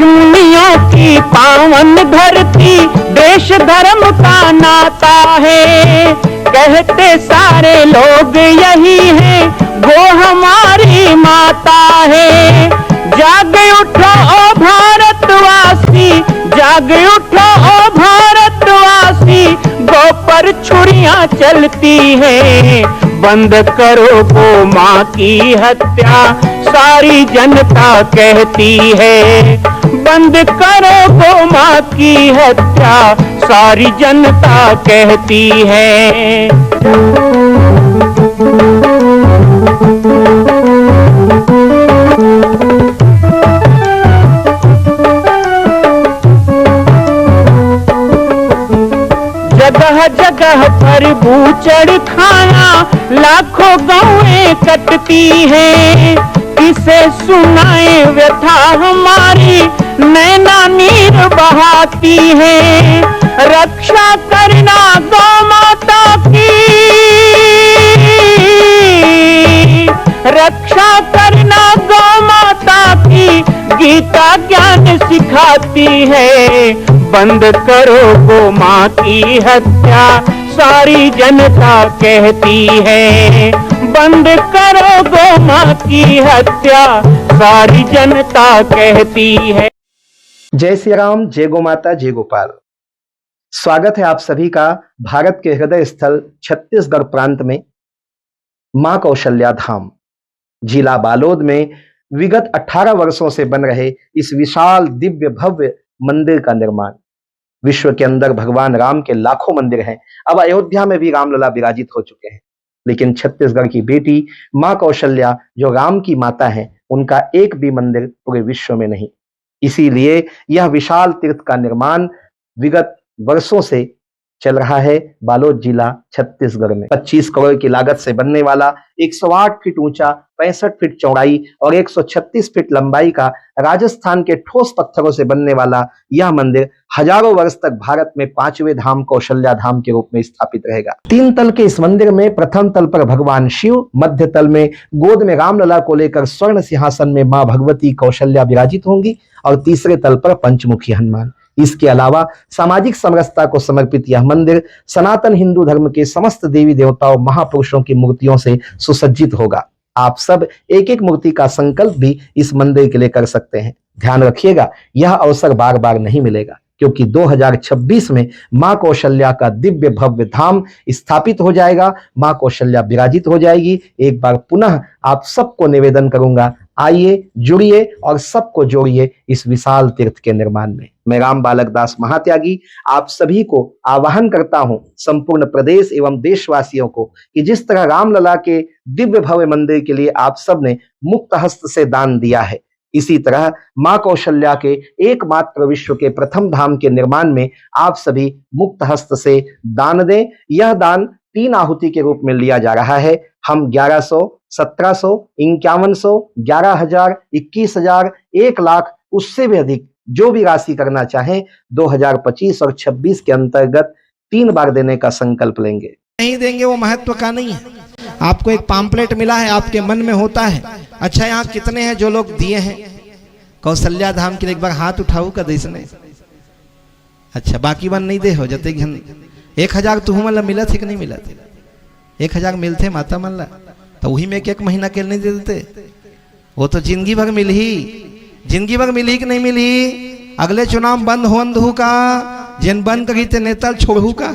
ऋषिमुनियों की पावन धरती, देश धर्म का नाता है। कहते सारे लोग यही है, वो हमारी माता है। जाग उठो ओ भारतवासी, जाग उठो ओ भारतवासी, गौ पर छुरियां चलती है। बंद करो गौ माँ की हत्या, सारी जनता कहती है। बंद करो गौ माँ की हत्या, सारी जनता कहती है। जगह जगह पर बूचड़ खाना, लाखों गौएं कटती हैं। किसे सुनाए व्यथा हमारी, नैना नीर बहाती है। रक्षा करना गौ माता की, रक्षा करना गौ माता की, गीता ज्ञान सिखाती है। बंद करो गौ माँ की हत्या, सारी जनता कहती है। बंद करो गौ माँ की हत्या, सारी जनता कहती है। जय श्री राम, जय गौ माता, जय गोपाल। स्वागत है आप सभी का भारत के हृदय स्थल छत्तीसगढ़ प्रांत में मां कौशल्या धाम जिला बालोद में विगत 18 वर्षों से बन रहे इस विशाल दिव्य भव्य मंदिर का निर्माण। विश्व के अंदर भगवान राम के लाखों मंदिर हैं, अब अयोध्या में भी रामलला विराजित हो चुके हैं, लेकिन छत्तीसगढ़ की बेटी मां कौशल्या जो राम की माता है, उनका एक भी मंदिर पूरे विश्व में नहीं। इसीलिए यह विशाल तीर्थ का निर्माण विगत वर्षों से चल रहा है बालोद जिला छत्तीसगढ़ में। 25 करोड़ की लागत से बनने वाला 108 फीट ऊंचा, 65 फीट चौड़ाई और 136 फीट लंबाई का राजस्थान के ठोस पत्थरों से बनने वाला यह मंदिर हजारों वर्ष तक भारत में 5वें धाम कौशल्या धाम के रूप में स्थापित रहेगा। 3 तल के इस मंदिर में प्रथम तल पर भगवान शिव, मध्य तल में गोद में रामलला को लेकर स्वर्ण सिंहासन में मां भगवती कौशल्या विराजित होंगी और तीसरे तल पर पंचमुखी हनुमान। इसके अलावा सामाजिक समरसता को समर्पित यह मंदिर सनातन हिंदू धर्म के समस्त देवी देवताओं महापुरुषों की मूर्तियों से सुसज्जित होगा। आप सब एक एक मूर्ति का संकल्प भी इस मंदिर के लिए कर सकते हैं। ध्यान रखिएगा, यह अवसर बार बार नहीं मिलेगा, क्योंकि 2026 में मां कौशल्या का दिव्य भव्य धाम स्थापित हो जाएगा, मां कौशल्या विराजित हो जाएगी। एक बार पुनः आप सबको निवेदन करूंगा, आइए, जुड़िए और सबको जोड़िए इस विशाल तीर्थ के निर्माण में। मैं राम बालक दास महात्यागी आप सभी को आह्वान करता हूं, संपूर्ण प्रदेश एवं देशवासियों को, कि जिस तरह रामलला के दिव्य भव्य मंदिर के लिए आप सब ने मुक्त हस्त से दान दिया है, इसी तरह मां कौशल्या के एकमात्र विश्व के प्रथम धाम के निर्माण में आप सभी मुक्त हस्त से दान दें। यह दान 3 आहुति के रूप में लिया जा रहा है। हम 1100, 1700, 5100, 11,000, 21,000, 1 लाख, उससे भी अधिक जो भी राशि करना चाहें 2025 और 26 के अंतर्गत 3 बार देने का संकल्प लेंगे। नहीं देंगे वो महत्व का नहीं है। आपको एक पाम्पलेट मिला है, आपके मन में होता है, अच्छा यहाँ कितने हैं जो लोग दिए हैं कौशल्या धाम के लिए? एक बार हाथ उठाऊ का देशने। अच्छा, बाकी बन नहीं दे हो जते 1,000 तू मतलब मिला थे कि नहीं मिला थे? 1,000 मिलते माता मन ला, तो वही में एक महीना के नहीं दे देते। वो तो जिंदगी भर मिल ही, जिंदगी भर मिली कि नहीं मिली? अगले चुनाव बंद हो का, जिन बंद करी ते नेता छोड़ू का,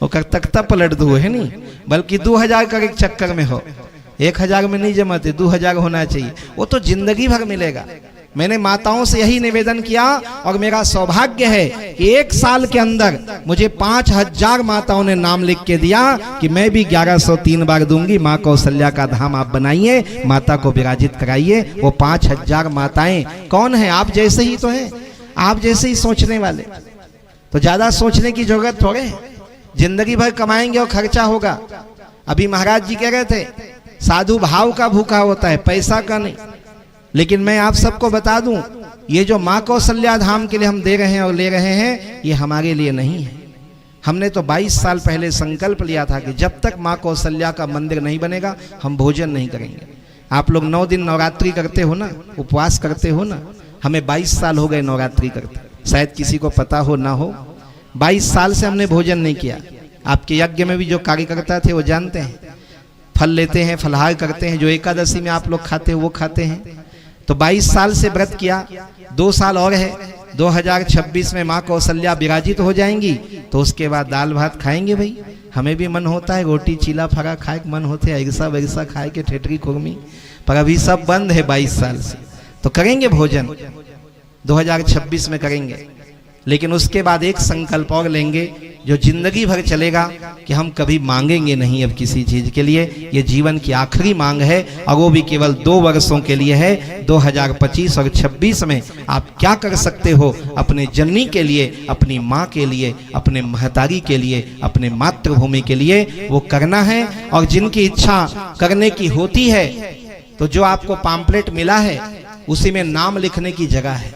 और तख्ता पलट दो है नहीं, बल्कि 2,000 का एक चक्कर में हो, 1,000 में नहीं जमाते, 2,000 होना चाहिए। वो तो जिंदगी भर मिलेगा। मैंने माताओं से यही निवेदन किया और मेरा सौभाग्य है कि 1 साल के अंदर मुझे 5,000 माताओं ने नाम लिख के दिया कि मैं भी 1103 बार दूंगी। माँ कौशल्या का धाम आप बनाइए, माता को विराजित कराइए। वो 5,000 माताएं कौन है? आप जैसे ही तो हैं, आप जैसे ही सोचने वाले। तो ज्यादा सोचने की जरूरत थोड़े है, जिंदगी भर कमाएंगे और खर्चा होगा। अभी महाराज जी कह रहे थे साधु भाव का भूखा होता है, पैसा का नहीं। लेकिन मैं आप सबको बता दूं, ये जो मां कौशल्या धाम के लिए हम दे रहे हैं और ले रहे हैं, ये हमारे लिए नहीं है। हमने तो 22 साल पहले संकल्प लिया था कि जब तक मां कौशल्या का मंदिर नहीं बनेगा हम भोजन नहीं करेंगे। आप लोग 9 दिन नवरात्रि करते हो ना, उपवास करते हो ना, हमें 22 साल हो गए नवरात्रि करते, शायद किसी को पता हो ना हो। 22 साल से हमने भोजन नहीं किया। आपके यज्ञ में भी जो कार्यकर्ता थे वो जानते हैं, फल लेते हैं, फलाहार करते हैं, जो एकादशी में आप लोग खाते हो वो खाते हैं। तो 22 साल से व्रत किया, 2 साल और है, 2026 में माँ कौशल्या विराजित हो जाएंगी, तो उसके बाद दाल भात खाएंगे। भाई हमें भी मन होता है रोटी चीला फरा खाए के मन होते है, ऐसा वैसा खाए के ठेठरी खुरमी, पर अभी सब बंद है 22 साल से। तो करेंगे भोजन 2026 में करेंगे, लेकिन उसके बाद एक संकल्प और लेंगे जो जिंदगी भर चलेगा कि हम कभी मांगेंगे नहीं अब किसी चीज के लिए। ये जीवन की आखिरी मांग है और वो भी केवल 2 वर्षों के लिए है। 2025 और 26 में आप क्या कर सकते हो अपने जननी के लिए, अपनी माँ के लिए, अपने महतारी के लिए, अपने मातृभूमि के लिए, वो करना है। और जिनकी इच्छा करने की होती है तो जो आपको पैम्फलेट मिला है उसी में नाम लिखने की जगह है।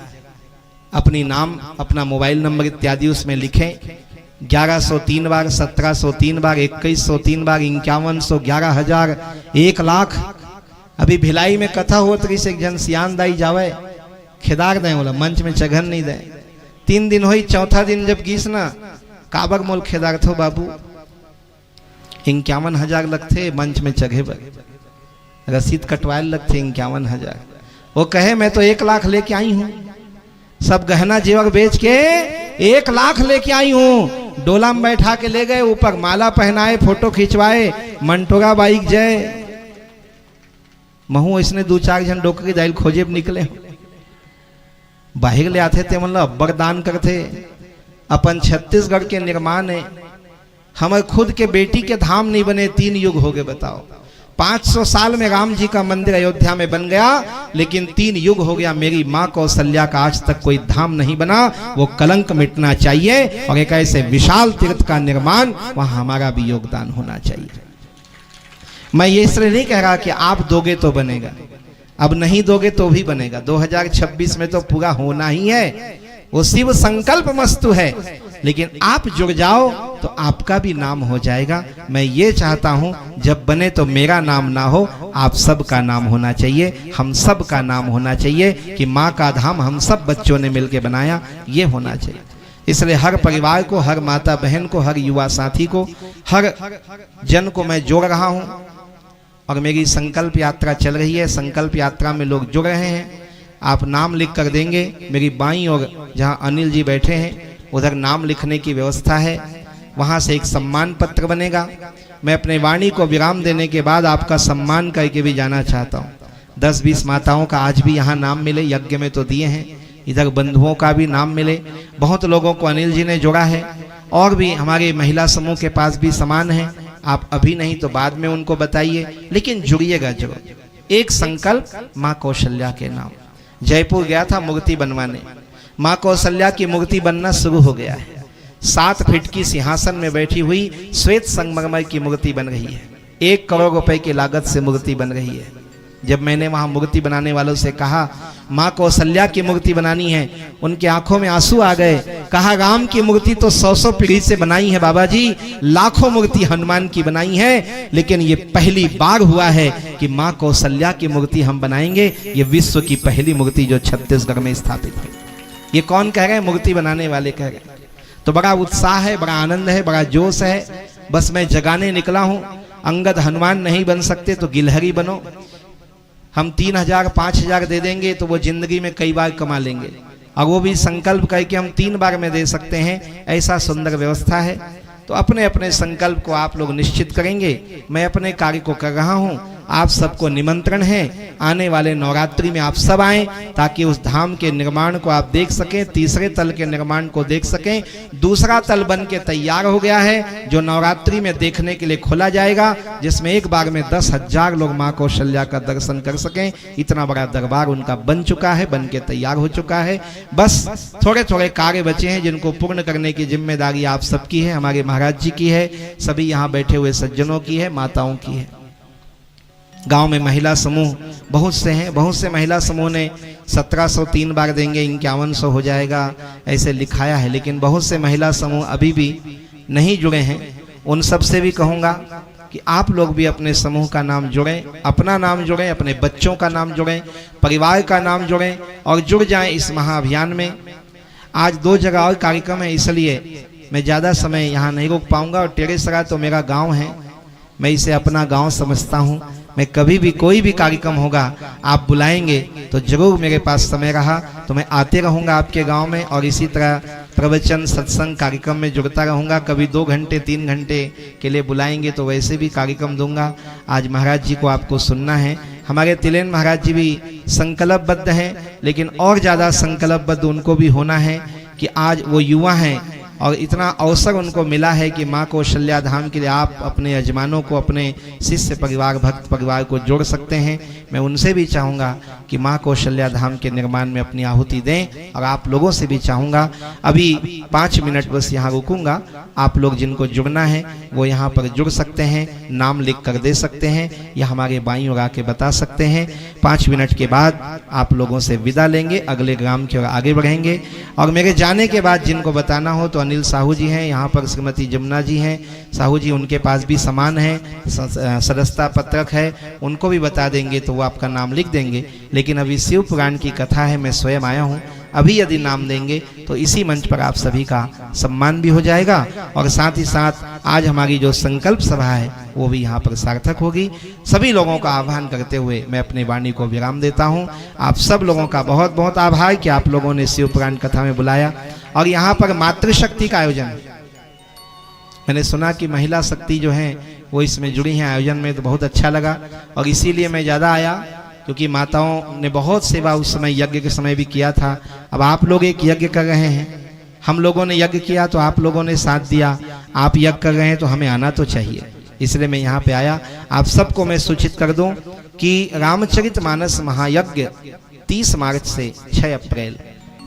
अपनी नाम, अपना मोबाइल नंबर इत्यादि उसमें लिखें। 1103 बार, 1703 बार, 2103 बार, 5100, 11,000, 1 लाख। अभी भिलाई में कथा हो तो एक जन सियान दाई जावे खेदार दें, बोला मंच में चघन नहीं दे। 3 दिन हुई, चौथा दिन जब गीस ना काबर मोल खेदार थो बाबू, 51,000 लगते मंच में चघे बर, रसीद कटवाए लगते 51,000। वो कहे मैं तो 1 लाख लेके आई हूँ, सब गहना जेवर बेच के 1 लाख लेके आई हूँ। डोला में बैठा के ले गए, ऊपर माला पहनाए, फोटो खिंचवाए, मंटोगा बाइक जय महू इसने 2-4 जन डोकरी दाइल खोजे निकले बाहर ले आते थे, मतलब अब्बर दान करते। अपन छत्तीसगढ़ के निर्माण है, हमारे खुद के बेटी के धाम नहीं बने, 3 युग हो गए बताओ। 500 साल में राम जी का मंदिर अयोध्या में बन गया, लेकिन 3 युग हो गया मेरी माँ कौशल्या का आज तक कोई धाम नहीं बना। वो कलंक मिटना चाहिए और एक ऐसे विशाल तीर्थ का निर्माण, वहां हमारा भी योगदान होना चाहिए। मैं ये इसलिए नहीं कह रहा कि आप दोगे तो बनेगा, अब नहीं दोगे तो भी बनेगा। 2026 में तो पूरा होना ही है, वो शिव संकल्प मस्तु है, लेकिन आप जुड़ जाओ तो आपका भी नाम हो जाएगा। मैं ये चाहता हूं जब बने तो मेरा नाम ना हो, आप सब का नाम होना चाहिए, हम सब का नाम होना चाहिए कि माँ का धाम हम सब बच्चों ने मिलकर बनाया, ये होना चाहिए। इसलिए हर परिवार को, हर माता बहन को, हर युवा साथी को, हर जन को मैं जोड़ रहा हूं। और मेरी संकल्प यात्रा चल रही है, संकल्प यात्रा में लोग जुड़ रहे हैं। आप नाम लिख कर देंगे, मेरी बाईं ओर जहां अनिल जी बैठे हैं उधर नाम लिखने की व्यवस्था है, वहां से एक सम्मान पत्र बनेगा। मैं अपने वाणी को विराम देने के बाद आपका सम्मान करके भी जाना चाहता हूं। 10-20 माताओं का आज भी यहाँ नाम मिले, यज्ञ में तो दिए हैं, इधर बंधुओं का भी नाम मिले। बहुत लोगों को अनिल जी ने जोड़ा है, और भी हमारे महिला समूह के पास भी सामान है। आप अभी नहीं तो बाद में उनको बताइए, लेकिन जुड़िएगा जरूर। एक संकल्प माँ कौशल्या के नाम। जयपुर गया था मूर्ति बनवाने, माँ कौशल्या की मूर्ति बनना शुरू हो गया है। 7 फीट की सिंहासन में बैठी हुई श्वेत संगमरमर की मूर्ति बन रही है। 1 करोड़ रुपए की लागत से मूर्ति बन रही है। जब मैंने वहां मूर्ति बनाने वालों से कहा माँ कौशल्या की मूर्ति बनानी है, उनकी आंखों में आंसू आ गए। कहा राम की मूर्ति तो 100 पीढ़ी से बनाई है बाबा जी, लाखों मूर्ति हनुमान की बनाई है, लेकिन ये पहली बार हुआ है कि माँ कौशल्या की मूर्ति हम बनाएंगे। ये विश्व की पहली मूर्ति जो छत्तीसगढ़ में स्थापित है। ये कौन कह रहे हैं? मूर्ति बनाने वाले कह रहे हैं। तो बड़ा उत्साह है, बड़ा आनंद है, बड़ा जोश है। बस मैं जगाने निकला हूं। अंगद हनुमान नहीं बन सकते तो गिलहरी बनो। हम 3,000 5,000 दे देंगे तो वो जिंदगी में कई बार कमा लेंगे, और वो भी संकल्प करके हम 3 बार में दे सकते हैं। ऐसा सुंदर व्यवस्था है। तो अपने अपने संकल्प को आप लोग निश्चित करेंगे। मैं अपने कार्य को कर रहा हूं। आप सबको निमंत्रण है, आने वाले नवरात्रि में आप सब आएं, ताकि उस धाम के निर्माण को आप देख सकें, तीसरे तल के निर्माण को देख सकें। दूसरा तल बन के तैयार हो गया है, जो नवरात्रि में देखने के लिए खोला जाएगा, जिसमें एक बार में 10,000 लोग माँ कौशल्या का दर्शन कर सकें। इतना बड़ा दरबार उनका बन चुका है, बन के तैयार हो चुका है। बस थोड़े थोड़े कार्य बचे हैं, जिनको पूर्ण करने की जिम्मेदारी आप सबकी है, हमारे महाराज जी की है, सभी यहाँ बैठे हुए सज्जनों की है, माताओं की है। गांव में महिला समूह बहुत से हैं, बहुत से महिला समूह ने 1703 बार देंगे, 5100 हो जाएगा, ऐसे लिखाया है। लेकिन बहुत से महिला समूह अभी भी नहीं जुड़े हैं। उन सब से भी कहूँगा कि आप लोग भी अपने समूह का नाम जोड़ें, अपना नाम जोड़ें, अपने बच्चों का नाम जोड़ें, परिवार का नाम जोड़ें और जुड़ जाएं इस महाअभियान में। आज 2 जगह और कार्यक्रम है, इसलिए मैं ज़्यादा समय यहाँ नहीं रोक पाऊंगा। और टेढ़ेसरा तो मेरा गांव है, मैं इसे अपना गांव समझता हूँ। मैं कभी भी कोई भी कार्यक्रम होगा आप बुलाएंगे तो जरूर मेरे पास समय रहा तो मैं आते रहूँगा आपके गांव में, और इसी तरह प्रवचन सत्संग कार्यक्रम में जुड़ता रहूँगा। कभी 2 घंटे 3 घंटे के लिए बुलाएंगे तो वैसे भी कार्यक्रम दूंगा। आज महाराज जी को आपको सुनना है। हमारे तिलेन महाराज जी भी संकल्पबद्ध हैं, लेकिन और ज़्यादा संकल्पबद्ध उनको भी होना है कि आज वो युवा हैं और इतना अवसर उनको मिला है कि माँ कौशल्या धाम के लिए आप अपने यजमानों को, अपने शिष्य परिवार, भक्त परिवार को जोड़ सकते हैं। मैं उनसे भी चाहूँगा कि माँ कौशल्या धाम के निर्माण में अपनी आहुति दें, और आप लोगों से भी चाहूँगा अभी 5 मिनट बस यहाँ रुकूंगा। आप लोग जिनको जुड़ना है वो यहाँ पर जुड़ सकते हैं, नाम लिख कर दे सकते हैं या हमारे बाईं ओर आके बता सकते हैं। 5 मिनट के बाद आप लोगों से विदा लेंगे, अगले ग्राम की ओर आगे बढ़ेंगे। और मेरे जाने के बाद जिनको बताना हो तो अनिल साहू जी हैं, यहाँ पर श्रीमती जमुना जी हैं, साहू जी उनके पास भी सामान है, सदस्यता पत्रक है, उनको भी बता देंगे तो वो आपका नाम लिख देंगे। लेकिन अभी शिव पुराण की कथा है, मैं स्वयं आया हूँ। अभी यदि नाम देंगे तो इसी मंच पर आप सभी का सम्मान भी हो जाएगा, और साथ ही साथ आज हमारी जो संकल्प सभा है वो भी यहाँ पर सार्थक होगी। सभी लोगों का आह्वान करते हुए मैं अपने वाणी को विराम देता हूँ। आप सब लोगों का बहुत बहुत आभार कि आप लोगों ने शिव पुराण कथा में बुलाया। और यहाँ पर मातृशक्ति का आयोजन, मैंने सुना कि महिला शक्ति जो है वो इसमें जुड़ी हैं आयोजन में, तो बहुत अच्छा लगा। और इसीलिए मैं ज़्यादा आया क्योंकि माताओं ने बहुत सेवा उस समय यज्ञ के समय भी किया था। अब आप लोग एक यज्ञ कर रहे हैं, हम लोगों ने यज्ञ किया तो आप लोगों ने साथ दिया, आप यज्ञ कर रहे हैं तो हमें आना तो चाहिए, इसलिए मैं यहाँ पे आया। आप सबको मैं सूचित कर दूं कि रामचरितमानस महायज्ञ 30 मार्च से 6 अप्रैल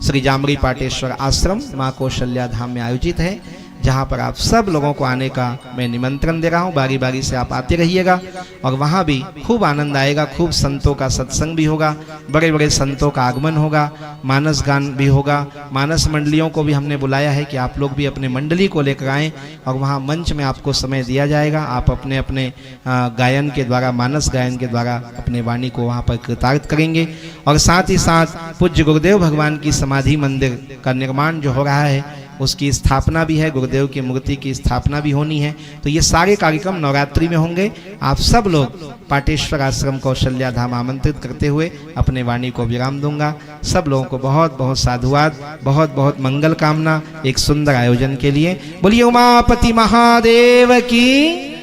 श्री जामरी पाटेश्वर आश्रम माँ कौशल्या धाम में आयोजित है, जहाँ पर आप सब लोगों को आने का मैं निमंत्रण दे रहा हूँ। बारी बारी से आप आते रहिएगा और वहाँ भी खूब आनंद आएगा, खूब संतों का सत्संग भी होगा, बड़े बड़े संतों का आगमन होगा, मानस गान भी होगा। मानस मंडलियों को भी हमने बुलाया है कि आप लोग भी अपने मंडली को लेकर आएँ, और वहाँ मंच में आपको समय दिया जाएगा। आप अपने अपने गायन के द्वारा, मानस गायन के द्वारा अपने वाणी को वहाँ पर कृतार्थ करेंगे। और साथ ही साथ पूज्य गुरुदेव भगवान की समाधि मंदिर का निर्माण जो हो रहा है उसकी स्थापना भी है, गुरुदेव की मूर्ति की स्थापना भी होनी है। तो ये सारे कार्यक्रम नवरात्रि में होंगे। आप सब लोग पाटेश्वर आश्रम कौशल्या धाम आमंत्रित करते हुए अपने वाणी को विराम दूंगा। सब लोगों को बहुत बहुत साधुवाद, बहुत बहुत मंगल कामना एक सुंदर आयोजन के लिए। बोलिए उमापति महादेव की।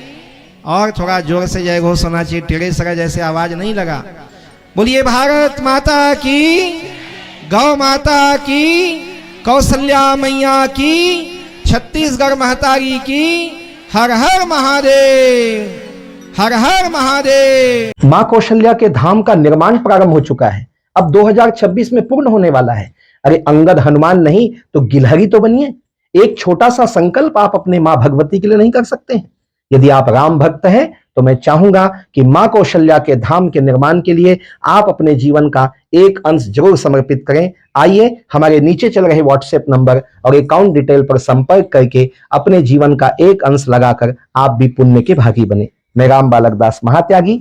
और थोड़ा जोर से जय घोष होना चाहिए, टेढ़े सरा जैसे आवाज नहीं लगा। बोलिए भारत माता की, गौ माता की, कौशल्या मैया की, छत्तीसगढ़ महतारी की। हर हर महादेव, हर हर महादेव। मां कौशल्या के धाम का निर्माण प्रारंभ हो चुका है, अब 2026 में पूर्ण होने वाला है। अरे अंगद हनुमान नहीं तो गिलहरी तो बनिए। एक छोटा सा संकल्प आप अपने मां भगवती के लिए नहीं कर सकते हैं? यदि आप राम भक्त हैं तो मैं चाहूंगा कि मां कौशल्या के धाम के निर्माण के लिए आप अपने जीवन का एक अंश जरूर समर्पित करें। आइए हमारे नीचे चल रहे व्हाट्सएप नंबर और अकाउंट डिटेल पर संपर्क करके अपने जीवन का एक अंश लगाकर आप भी पुण्य के भागी बने। मैं राम बालक दास महात्यागी,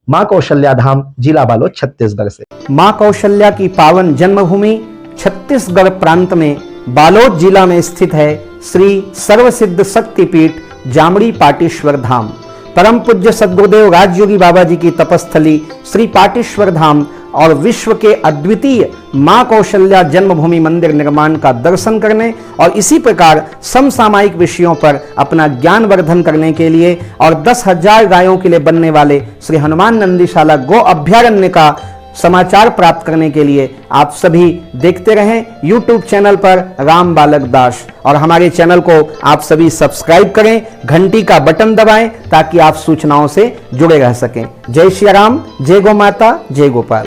मां कौशल्या धाम, जिला बालोद, छत्तीसगढ़ से। मां कौशल्या की पावन जन्मभूमि छत्तीसगढ़ प्रांत में बालोद जिला में स्थित है श्री सर्वसिद्ध शक्तिपीठ जामड़ी पाटेश्वर धाम। परम पूज्य सद्गुरुदेव राजयोगी बाबा जी की तपस्थली श्री पाटेश्वर धाम और विश्व के अद्वितीय मां कौशल्या जन्मभूमि मंदिर निर्माण का दर्शन करने और इसी प्रकार समसामयिक विषयों पर अपना ज्ञान वर्धन करने के लिए और 10,000 गायों के लिए बनने वाले श्री हनुमान नंदीशाला गो अभ्यारण्य का समाचार प्राप्त करने के लिए आप सभी देखते रहें YouTube चैनल पर राम बालक दास, और हमारे चैनल को आप सभी सब्सक्राइब करें, घंटी का बटन दबाएं ताकि आप सूचनाओं से जुड़े रह सकें। जय श्री राम, जय गौ माता, जय गोपाल।